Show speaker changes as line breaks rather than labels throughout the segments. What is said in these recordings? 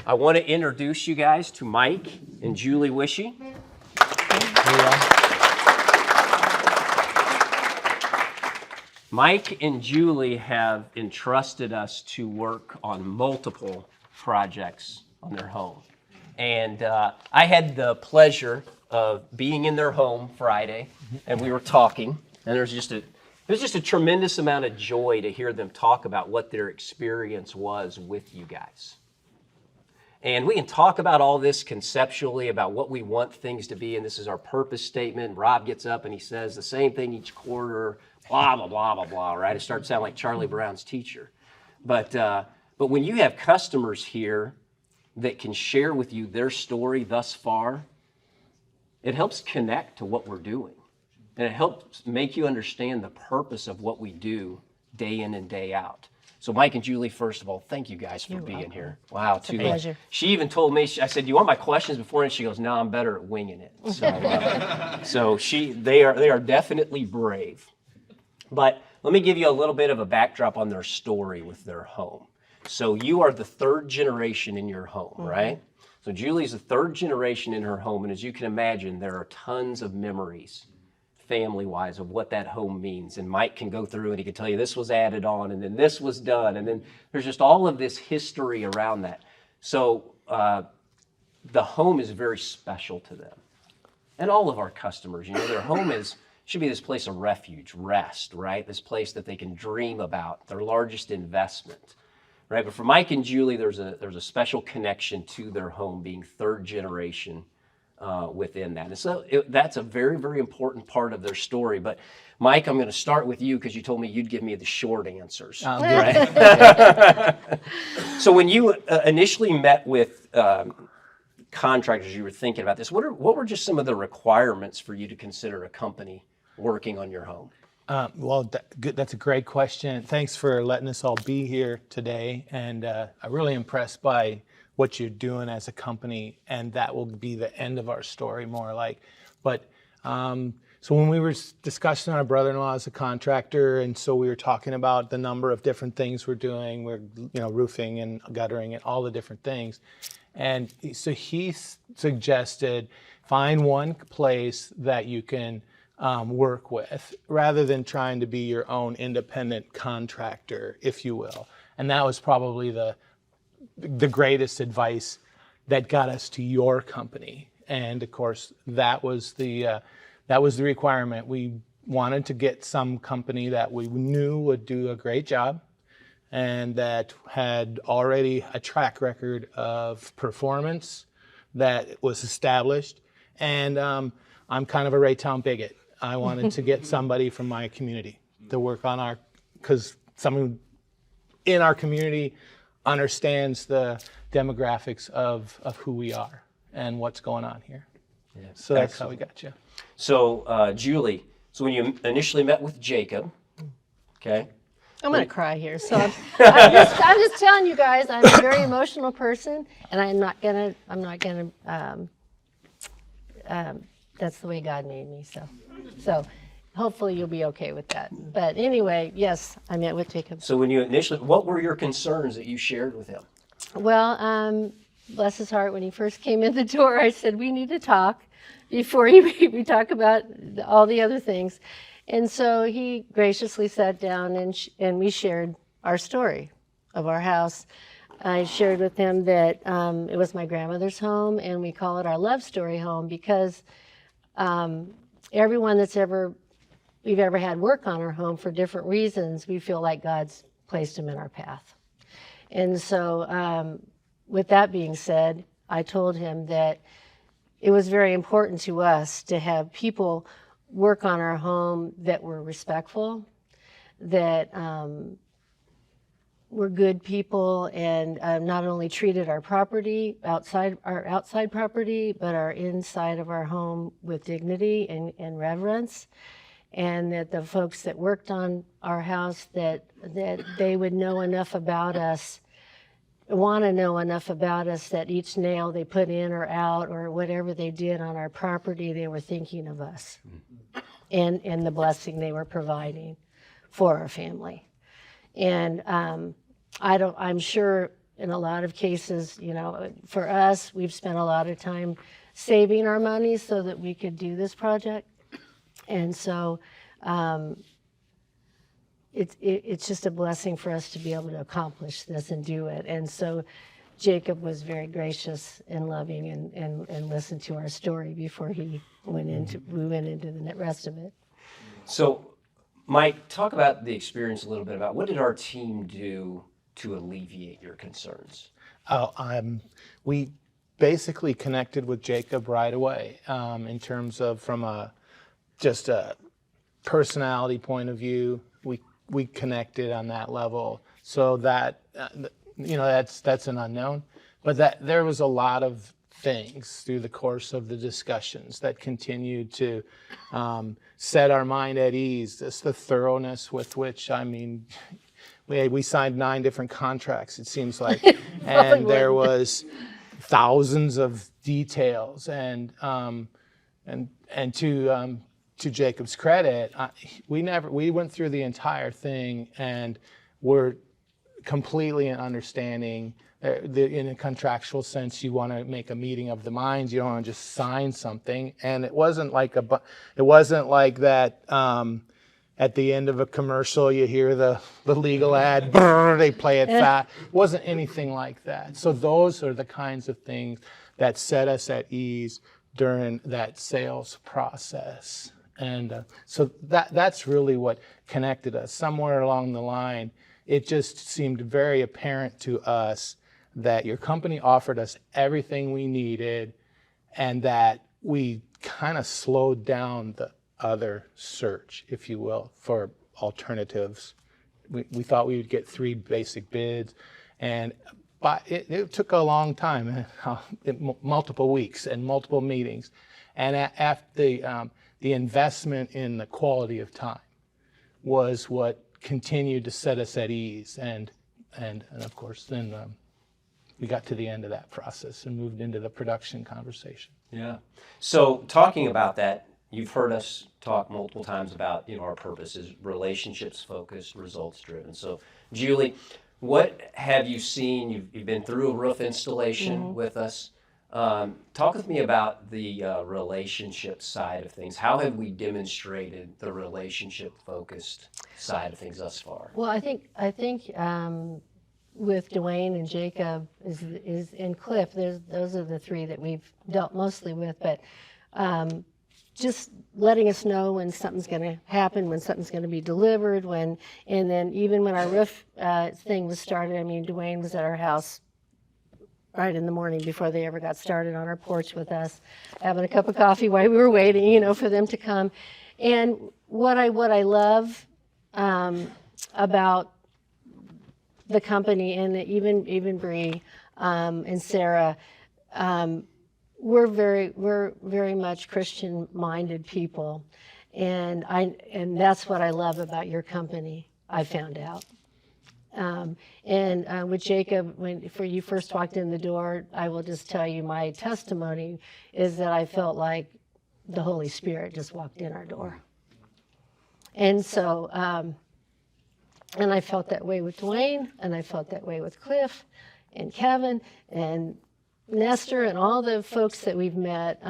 I want to introduce you guys to Mike and Julie Wishy. Mike and Julie have entrusted us to work on multiple projects on their home. And I had the pleasure of being in their home Friday, and we were talking, and there's just a tremendous amount of joy to hear them talk about what their experience was with you guys. And we can talk about all this conceptually, about what we want things to be, and this is our purpose statement. Rob gets up and he says the same thing each quarter, blah, blah, blah, blah, blah, right? It starts to sound like Charlie Brown's teacher. But when you have customers here that can share with you their story thus far, it helps connect to what we're doing. And it helps make you understand the purpose of what we do day in and day out. So Mike and Julie, first of all, thank you guys for being here. Wow,
it's a pleasure.
She even told me, I said, "Do you want my questions before?" And she goes, "No, I'm better at winging it." So, they are definitely brave. But let me give you a little bit of a backdrop on their story with their home. So you are the third generation in your home, right? So Julie's the third generation in her home, and as you can imagine, there are tons of memories, family-wise, of what that home means. And Mike can go through and he can tell you this was added on, and then this was done, and then there's just all of this history around that. So the home is very special to them. And all of our customers, their home should be this place of refuge, rest, right? This place that they can dream about, their largest investment. Right, but for Mike and Julie, there's a special connection to their home, being third generation within that. And so that's a very, very important part of their story. But Mike, I'm going to start with you because you told me you'd give me the short answers. Right? So when you initially met with contractors, you were thinking about this. What were just some of the requirements for you to consider a company working on your home?
Well, that's a great question. Thanks for letting us all be here today. And I'm really impressed by what you're doing as a company. And that will be the end of our story, more like. But so when we were discussing our brother-in-law as a contractor, and so we were talking about the number of different things we're doing, we're roofing and guttering and all the different things. And so he suggested find one place that you can work with, rather than trying to be your own independent contractor, if you will. And that was probably the greatest advice that got us to your company. And of course, that was the requirement. We wanted to get some company that we knew would do a great job and that had already a track record of performance that was established. And I'm kind of a Raytown bigot. I wanted to get somebody from my community to work on because someone in our community understands the demographics of who we are and what's going on here. Yeah, so that's how we got you.
So Julie, so when you initially met with Jacob, okay?
I'm going to cry here. So I'm just telling you guys, I'm a very emotional person, and I'm not gonna. That's the way God made me. So hopefully you'll be okay with that. But anyway, yes, I met with Jacob.
So when you initially, what were your concerns that you shared with him?
Well, bless his heart, when he first came in the door, I said, we need to talk before we talk about all the other things. And so he graciously sat down and we shared our story of our house. I shared with him that it was my grandmother's home, and we call it our love story home because everyone we've ever had work on our home for different reasons, we feel like God's placed them in our path. And so with that being said, I told him that it was very important to us to have people work on our home that were respectful, that were good people, and not only treated our property, outside property, but our inside of our home with dignity and reverence. And that the folks that worked on our house, that they would know enough about us, want to know enough about us, that each nail they put in or out or whatever they did on our property, they were thinking of us and the blessing they were providing for our family. And I'm sure in a lot of cases, for us, we've spent a lot of time saving our money so that we could do this project. And so it's just a blessing for us to be able to accomplish this and do it. And so Jacob was very gracious and loving and listened to our story before we went into the rest of it.
So, Mike, talk about the experience a little bit about what did our team do to alleviate your concerns?
We basically connected with Jacob right away in terms of from just a personality point of view. We connected on that level, so that that's an unknown, but that there was a lot of things through the course of the discussions that continued to set our mind at ease. Just the thoroughness with which, we signed 9 different contracts, it seems like, and there was thousands of details, and to Jacob's credit, we went through the entire thing and were completely in understanding. In a contractual sense, you want to make a meeting of the minds. You don't want to just sign something. And it wasn't like that. At the end of a commercial, you hear the legal ad. Brr, they play it fast. It wasn't anything like that. So those are the kinds of things that set us at ease during that sales process. And so that's really what connected us. Somewhere along the line, it just seemed very apparent to us that your company offered us everything we needed, and that we kind of slowed down the other search, if you will, for alternatives. We thought we would get 3 basic bids, but it took a long time, multiple weeks and multiple meetings. And after the investment in the quality of time was what continued to set us at ease. And of course, then we got to the end of that process and moved into the production conversation.
Yeah. So talking about that, you've heard us talk multiple times about, our purpose is relationships focused, results driven. So Julie, what have you seen? You've been through a roof installation with us. Talk with me about the relationship side of things. How have we demonstrated the relationship focused side of things thus far?
Well, I think with Dwayne and Jacob and Cliff, those are the 3 that we've dealt mostly with. But just letting us know when something's going to happen, when something's going to be delivered, and then even when our roof thing was started. Dwayne was at our house right in the morning before they ever got started on our porch with us, having a cup of coffee while we were waiting, for them to come. And what I love about the company, and even Bree and Sarah, we're very much Christian-minded people, and that's what I love about your company. I found out. With Jacob, when you first walked in the door, I will just tell you my testimony is that I felt like the Holy Spirit just walked in our door. And so, and I felt that way with Dwayne, and I felt that way with Cliff and Kevin and Nestor and all the folks that we've met.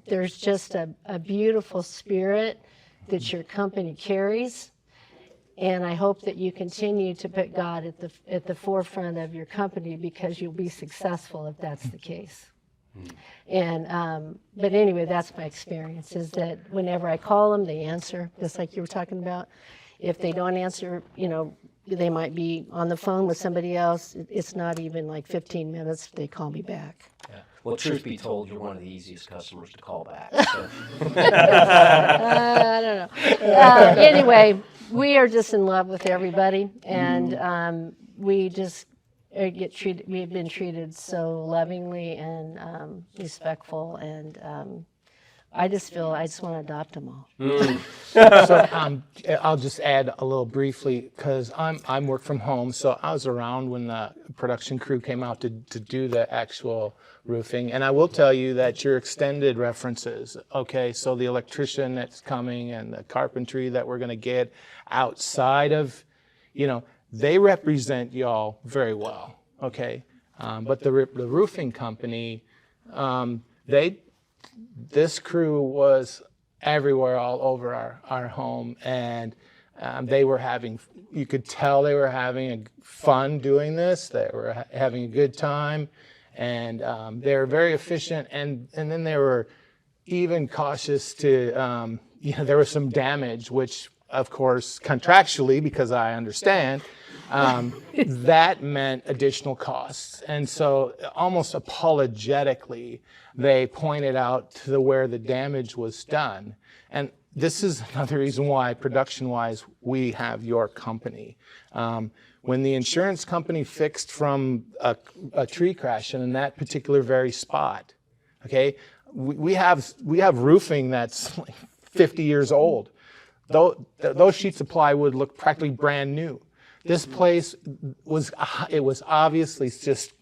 There's just a beautiful spirit that your company carries. And I hope that you continue to put God at the forefront of your company, because you'll be successful if that's the case. And but anyway, that's my experience, is that whenever I call them, they answer, just like you were talking about. If they don't answer, they might be on the phone with somebody else. It's not even like 15 minutes, they call me back.
Yeah. Well, truth be told, you're one of the easiest customers to call back. So.
I don't know. Anyway, we are just in love with everybody, and we just get treated. We've been treated so lovingly and respectful, and I just want to adopt them all.
So I'll just add a little briefly, because I'm work from home, so I was around when the production crew came out to do the actual roofing, and I will tell you that your extended references, okay, so the electrician that's coming and the carpentry that we're going to get outside of, they represent y'all very well, okay? But the roofing company, this crew was everywhere all over our home, and they were having, you could tell they were having fun doing this. They were having a good time, and they were very efficient, and then they were even cautious to, there was some damage, which of course contractually, because I understand, that meant additional costs. And so almost apologetically, they pointed out to where the damage was done. And this is another reason why, production-wise, we have your company. When the insurance company fixed from a tree crash in that particular very spot, okay, we have roofing that's like 50 years old. Those sheets of plywood look practically brand new. This place was obviously just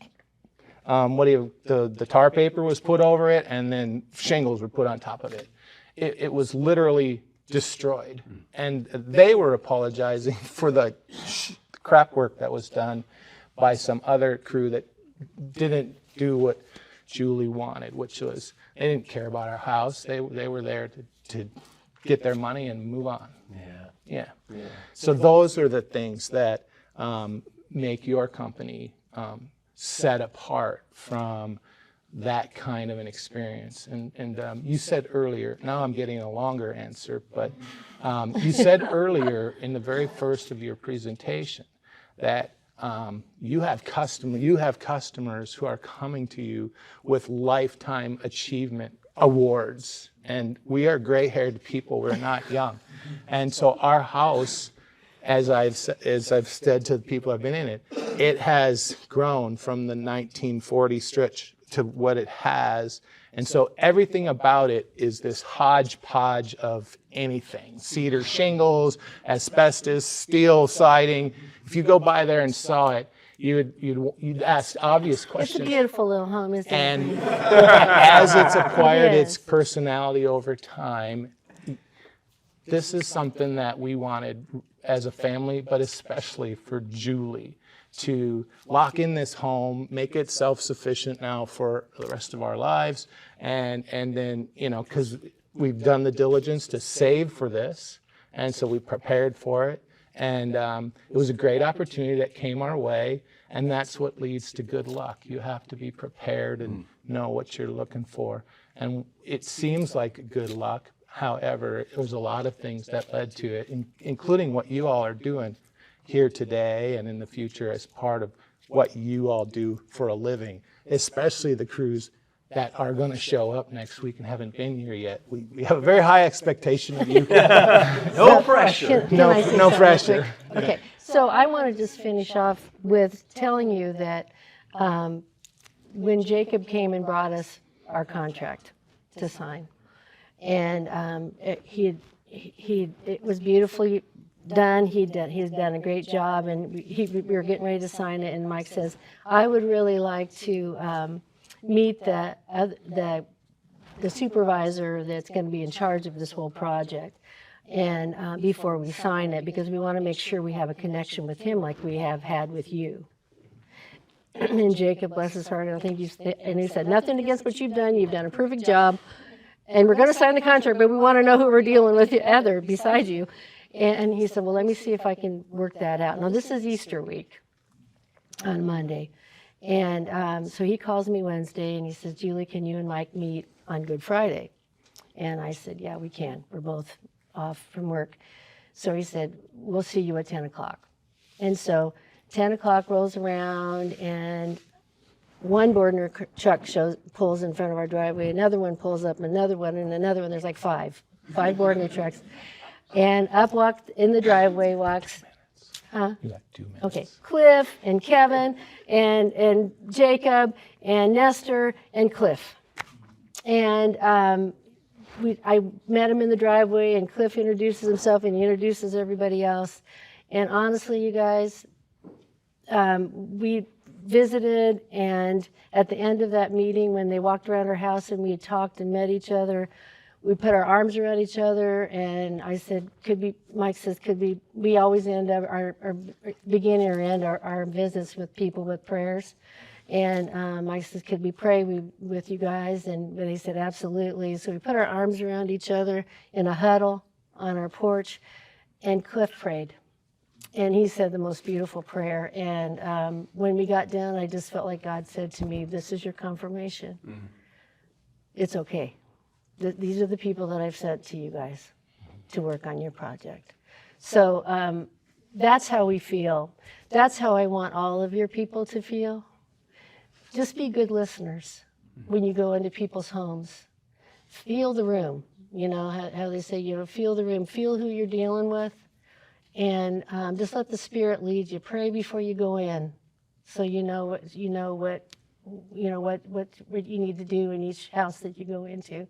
the tar paper was put over it, and then shingles were put on top of it. It was literally destroyed, and they were apologizing for the crap work that was done by some other crew that didn't do what Julie wanted, which was, they didn't care about our house. They were there to get their money and move on. Yeah. So those are the things that make your company set apart from that kind of an experience. And you said earlier, now I'm getting a longer answer, but you said earlier in the very first of your presentation that you have customers who are coming to you with lifetime achievement awards. And we are gray-haired people, we're not young. And so our house, as I've said to the people who've been in it, it has grown from the 1940 stretch to what it has. And so everything about it is this hodgepodge of anything. Cedar shingles, asbestos, steel siding. If you go by there and saw it, you'd ask obvious questions.
It's a beautiful little home, isn't it?
And as it's acquired its personality over time, this is something that we wanted as a family, but especially for Julie, to lock in this home, make it self-sufficient now for the rest of our lives, and then, because we've done the diligence to save for this, and so we prepared for it, and it was a great opportunity that came our way, and that's what leads to good luck. You have to be prepared and know what you're looking for, and it seems like good luck. However, there was a lot of things that led to it, including what you all are doing here today and in the future as part of what you all do for a living, especially the crews that are going to show up next week and haven't been here yet. We have a very high expectation of you.
No pressure.
Can I say
No
something
pressure.
quick? Okay, so I want to just finish off with telling you that when Jacob came and brought us our contract to sign, and it was beautifully done. He's done a great job, and we were getting ready to sign it. And Mike says, "I would really like to meet the supervisor that's going to be in charge of this whole project, and before we sign it, because we want to make sure we have a connection with him like we have had with you." And Jacob, bless his heart, I think he said, "Nothing against what you've done. You've done a perfect job. And we're going to sign the contract, but we want to know who we're dealing with besides you." And he said, "Well, let me see if I can work that out." Now, this is Easter week on Monday. And so he calls me Wednesday, and he says, "Julie, can you and Mike meet on Good Friday?" And I said, "Yeah, we can. We're both off from work." So he said, "We'll see you at 10 o'clock. And so 10 o'clock rolls around, and one Bordner truck pulls in front of our driveway, another one pulls up, another one, and another one. There's like five Bordner trucks. And up in the driveway walks,
You got 2 minutes.
okay, Cliff and Kevin and Jacob and Nestor and Cliff. And I met him in the driveway, and Cliff introduces himself, and he introduces everybody else. And honestly, you guys, we visited, and at the end of that meeting, when they walked around our house and we had talked and met each other, we put our arms around each other, and I said, Mike says, we always end up our beginning or end our visits with people with prayers. And Mike says, could we pray with you guys? And they said, absolutely. So we put our arms around each other in a huddle on our porch, and Cliff prayed. And he said the most beautiful prayer. And when we got done, I just felt like God said to me, this is your confirmation. Mm-hmm. It's okay. These are the people that I've sent to you guys to work on your project. So that's how we feel. That's how I want all of your people to feel. Just be good listeners when you go into people's homes. Feel the room. You know how they say, feel the room. Feel who you're dealing with. And just let the Spirit lead you. Pray before you go in, so you know what you need to do in each house that you go into.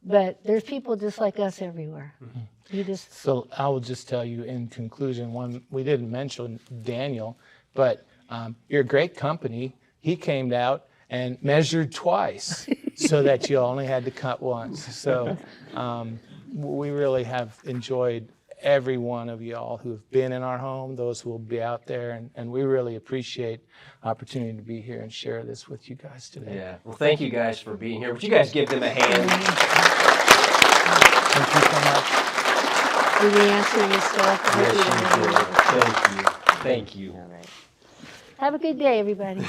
But there's people just like us everywhere. Mm-hmm.
So I will just tell you in conclusion, we didn't mention Daniel, but you're a great company. He came out and measured twice so that you only had to cut once. So we really have enjoyed every one of y'all who've been in our home, those who will be out there, and we really appreciate the opportunity to be here and share this with you guys today.
Yeah. Well, thank you guys for being here. Would you guys give them a hand?
Thank you so much.
Did we answer your stuff?
Yes, you did. Thank you. Thank you.
All right. Have a good day, everybody.